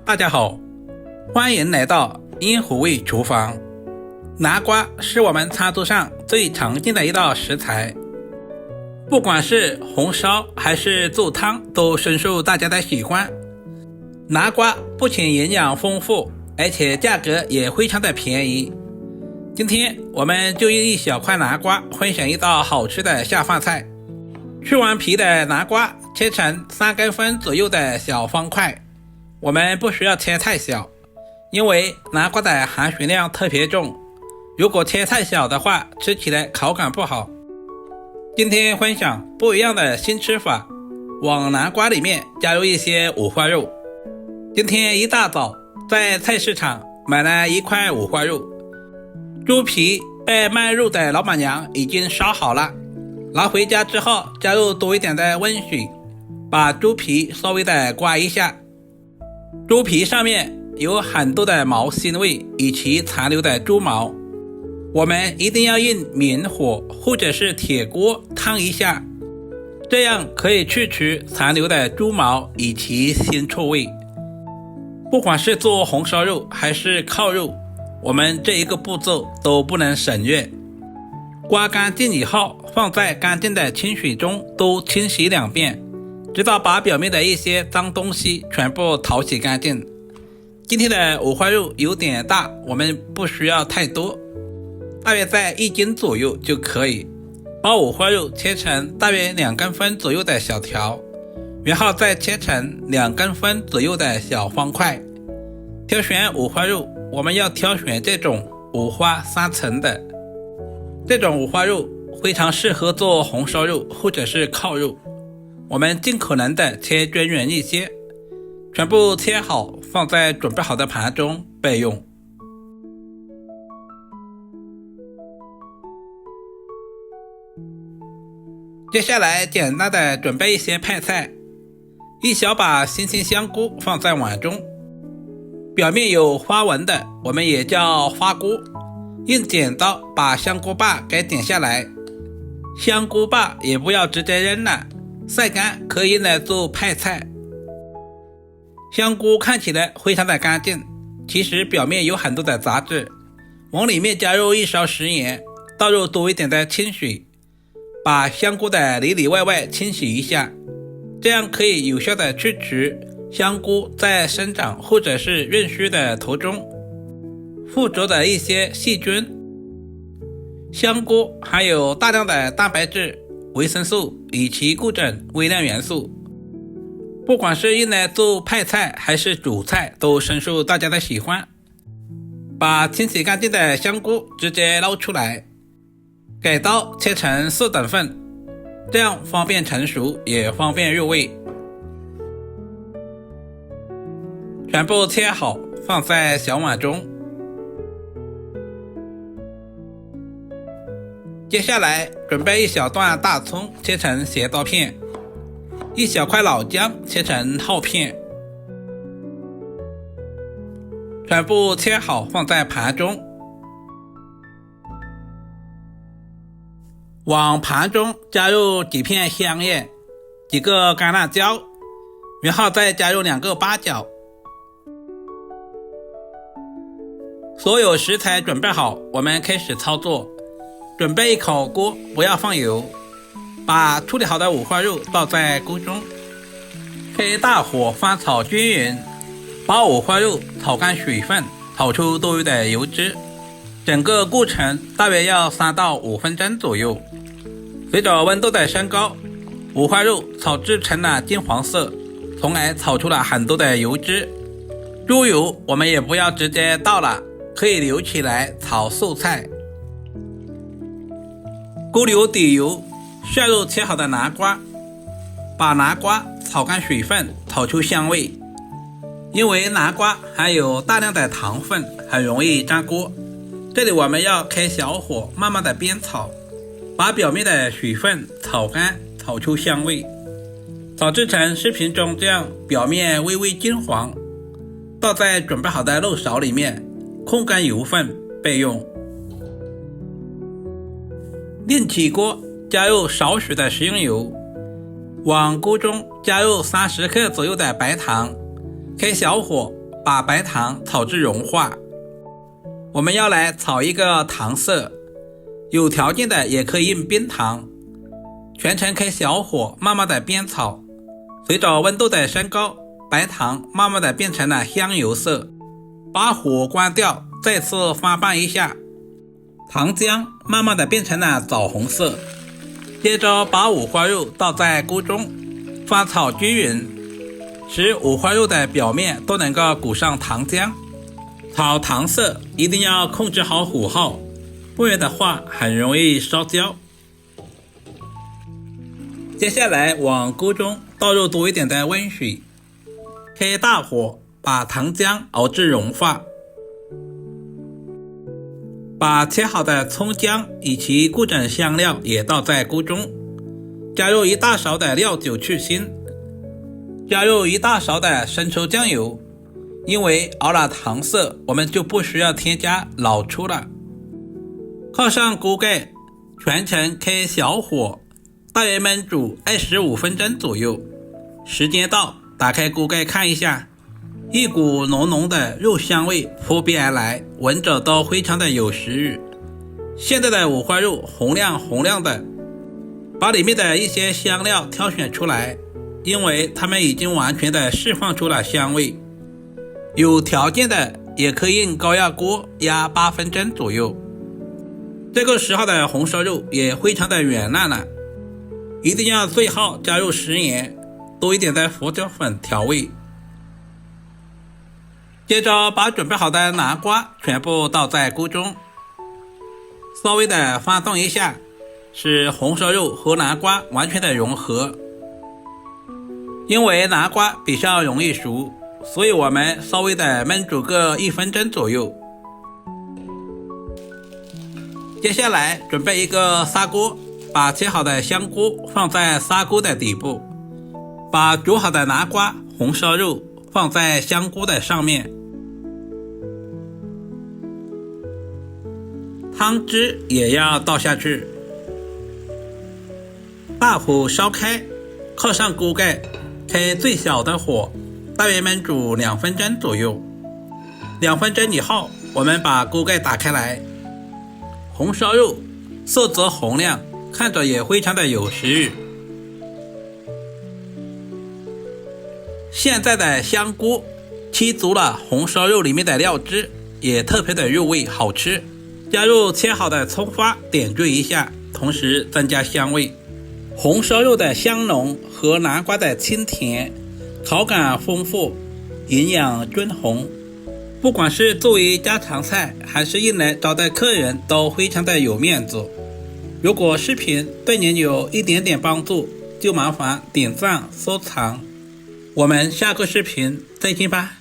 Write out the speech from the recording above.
大家好，欢迎来到阴虎味厨房。南瓜是我们餐桌上最常见的一道食材，不管是红烧还是做汤都深受大家的喜欢。南瓜不仅营养丰富，而且价格也非常的便宜。今天我们就用一小块南瓜分享一道好吃的下饭菜。去完皮的南瓜切成3公分左右的小方块，我们不需要切太小，因为南瓜的含水量特别重，如果切太小的话，吃起来口感不好。今天分享不一样的新吃法，往南瓜里面加入一些五花肉。今天一大早在菜市场买了1块五花肉，猪皮被卖肉的老板娘已经烧好了，拿回家之后加入多一点的温水，把猪皮稍微的刮一下。猪皮上面有很多的毛腥味以及残留的猪毛，我们一定要用明火或者是铁锅烫一下，这样可以去除残留的猪毛以及腥臭味。不管是做红烧肉还是烤肉，我们这一个步骤都不能省略。刮干净以后，放在干净的清水中都清洗2遍，直到把表面的一些脏东西全部淘洗干净。今天的五花肉有点大，我们不需要太多，大约在1斤左右就可以。把五花肉切成大约2公分左右的小条，然后再切成2公分左右的小方块。挑选五花肉，我们要挑选这种五花3层的，这种五花肉非常适合做红烧肉或者是烤肉。我们尽可能的切均匀一些，全部切好放在准备好的盘中备用。接下来简单的准备一些配菜，一小把新鲜香菇放在碗中，表面有花纹的我们也叫花菇，用剪刀把香菇把给剪下来。香菇把也不要直接扔了，晒干可以用来做配菜。香菇看起来非常的干净，其实表面有很多的杂质。往里面加入1勺食盐，倒入多一点的清水，把香菇的里里外外清洗一下，这样可以有效的去除香菇在生长或者是运输的途中附着的一些细菌。香菇含有大量的蛋白质、维生素以及各种微量元素，不管是用来做配菜还是煮菜都深受大家的喜欢。把清洗干净的香菇直接捞出来，给刀切成4等份，这样方便成熟也方便入味。全部切好放在小碗中。接下来准备一小段大葱切成斜刀片，一小块老姜切成厚片，全部切好放在盘中。往盘中加入几片香叶，几个干辣椒，然后再加入2个八角。所有食材准备好，我们开始操作。准备一口锅，不要放油，把处理好的五花肉倒在锅中，开大火翻炒均匀，把五花肉炒干水分，炒出多余的油脂。整个过程大约要3到5分钟左右。随着温度的升高，五花肉炒至成了金黄色，从而炒出了很多的油脂。猪油我们也不要直接倒了，可以留起来炒素菜。锅留底油，下入切好的南瓜，把南瓜炒干水分，炒出香味。因为南瓜含有大量的糖分，很容易粘锅，这里我们要开小火慢慢的煸炒，把表面的水分炒干，炒出香味，炒制成视频中这样表面微微金黄，倒在准备好的肉勺里面，控干油分备用。另起锅，加入少许的食用油，往锅中加入30克左右的白糖，开小火把白糖炒至融化。我们要来炒一个糖色，有条件的也可以用冰糖，全程开小火慢慢的煸炒，随着温度的升高，白糖慢慢的变成了香油色，把火关掉，再次翻拌一下，糖浆慢慢的变成了枣红色。接着把五花肉倒在锅中，翻炒均匀，使五花肉的表面都能够裹上糖浆。炒糖色一定要控制好火候，不然的话很容易烧焦。接下来往锅中倒入多一点的温水，开大火把糖浆熬至融化。把切好的葱姜以及各种香料也倒在锅中，加入1大勺的料酒去腥，加入1大勺的生抽酱油。因为熬了糖色，我们就不需要添加老抽了。靠上锅盖，全程开小火，大约焖煮25分钟左右。时间到，打开锅盖看一下，一股浓浓的肉香味扑鼻而来，闻着都非常的有食欲。现在的五花肉红亮红亮的，把里面的一些香料挑选出来，因为它们已经完全的释放出了香味。有条件的也可以用高压锅压8分钟左右。这个时候的红烧肉也非常的软烂了，一定要最后加入食盐，多一点的胡椒粉调味。接着把准备好的南瓜全部倒在锅中，稍微的翻动一下，使红烧肉和南瓜完全的融合。因为南瓜比较容易熟，所以我们稍微的焖煮个1分钟左右。接下来准备一个砂锅，把切好的香菇放在砂锅的底部，把煮好的南瓜、红烧肉放在香菇的上面，汤汁也要倒下去，大火烧开，靠上锅盖，开最小的火，大约焖煮2分钟左右。2分钟以后，我们把锅盖打开来，红烧肉色泽红亮，看着也非常的有食欲。现在的香菇吸足了红烧肉里面的料汁，也特别的入味好吃。加入切好的葱花点缀一下，同时增加香味。红烧肉的香浓和南瓜的清甜，口感丰富，营养均衡，不管是作为家常菜还是用来招待客人都非常的有面子。如果视频对您有一点点帮助，就麻烦点赞收藏。我们下个视频再见吧。